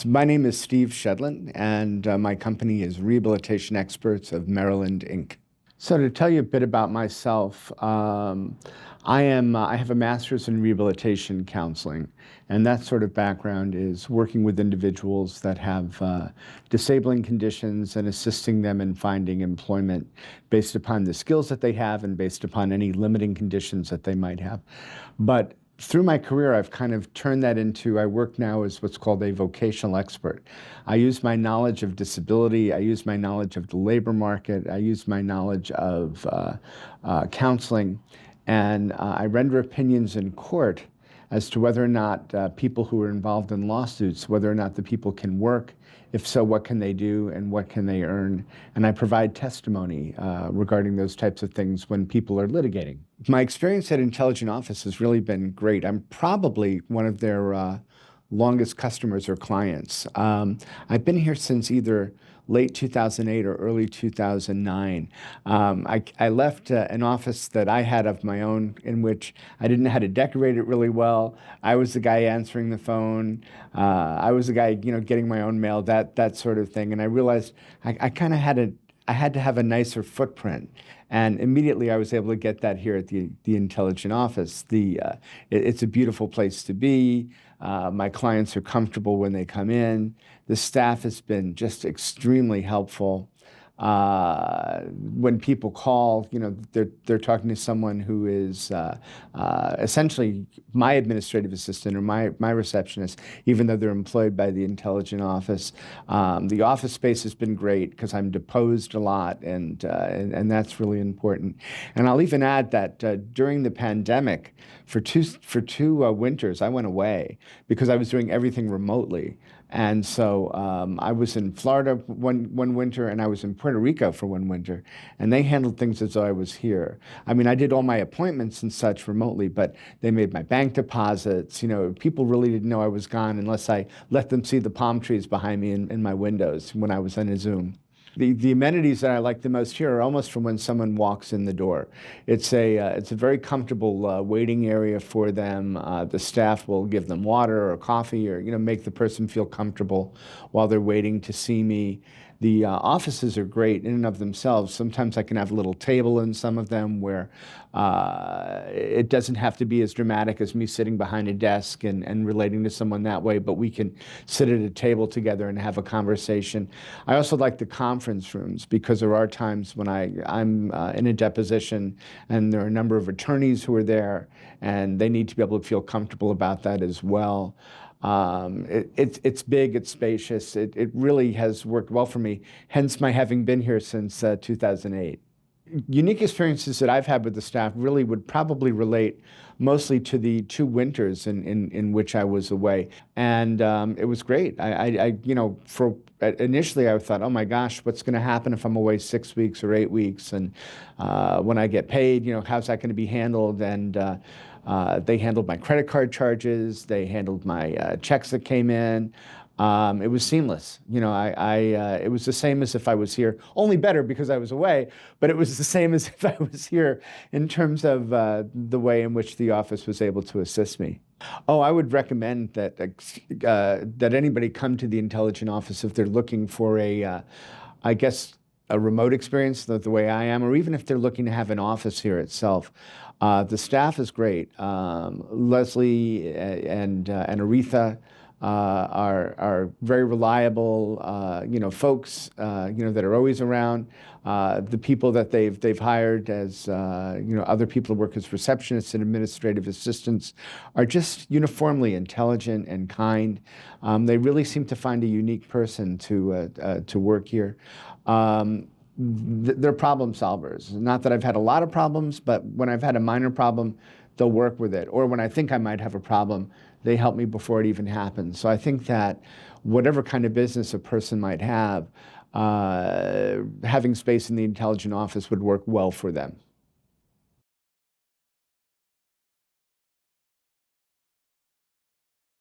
So my name is Steve Shedlin, and my company is Rehabilitation Experts of Maryland, Inc. So to tell you a bit about myself, I have a master's in rehabilitation counseling, and that sort of background is working with individuals that have disabling conditions and assisting them in finding employment based upon the skills that they have and based upon any limiting conditions that they might have. But through my career, I've kind of turned that into, I work now as what's called a vocational expert. I use my knowledge of disability, I use my knowledge of the labor market, I use my knowledge of counseling, and I render opinions in court as to whether or not people who are involved in lawsuits, whether or not the people can work. If so, what can they do and what can they earn? And I provide testimony regarding those types of things when people are litigating. My experience at Intelligent Office has really been great. I'm probably one of their longest customers or clients. I've been here since either late 2008 or early 2009. I left an office that I had of my own in which I didn't know how to decorate it really well. I was the guy answering the phone. I was the guy, getting my own mail, that sort of thing. And I realized I kind of had to have a nicer footprint. And immediately I was able to get that here at the Intelligent Office. It's a beautiful place to be. My clients are comfortable when they come in. The staff has been just extremely helpful. When people call, they're talking to someone who is essentially my administrative assistant or my receptionist, even though they're employed by the Intelligent Office. The office space has been great because I'm deposed a lot, and that's really important. And I'll even add that during the pandemic, for two winters, I went away because I was doing everything remotely. And so I was in Florida one winter, and I was in Puerto Rico for one winter, and they handled things as though I was here. I mean, I did all my appointments and such remotely, but they made my bank deposits. People really didn't know I was gone unless I let them see the palm trees behind me in my windows when I was on a Zoom. The amenities that I like the most here are almost from when someone walks in the door. It's a very comfortable waiting area for them. The staff will give them water or coffee or make the person feel comfortable while they're waiting to see me. The offices are great in and of themselves. Sometimes I can have a little table in some of them where it doesn't have to be as dramatic as me sitting behind a desk and relating to someone that way, but we can sit at a table together and have a conversation. I also like the conference rooms because there are times when I'm in a deposition and there are a number of attorneys who are there, and they need to be able to feel comfortable about that as well. It's big, it's spacious, it really has worked well for me, hence my having been here since 2008. Unique experiences that I've had with the staff really would probably relate mostly to the two winters in which I was away, and it was great. Initially I thought, oh my gosh, what's going to happen if I'm away 6 weeks or 8 weeks, and when I get paid, how's that going to be handled? And they handled my credit card charges. They handled my checks that came in. It was seamless. It was the same as if I was here, only better because I was away, but it was the same as if I was here in terms of the way in which the office was able to assist me. Oh, I would recommend that anybody come to the Intelligent Office if they're looking for a remote experience the way I am, or even if they're looking to have an office here itself. The staff is great. Leslie and Aretha are very reliable, folks, that are always around. The people that they've hired as, other people who work as receptionists and administrative assistants are just uniformly intelligent and kind. They really seem to find a unique person to work here. They're problem solvers. Not that I've had a lot of problems, but when I've had a minor problem, they'll work with it. Or when I think I might have a problem, they help me before it even happens. So I think that whatever kind of business a person might have, having space in the Intelligent Office would work well for them.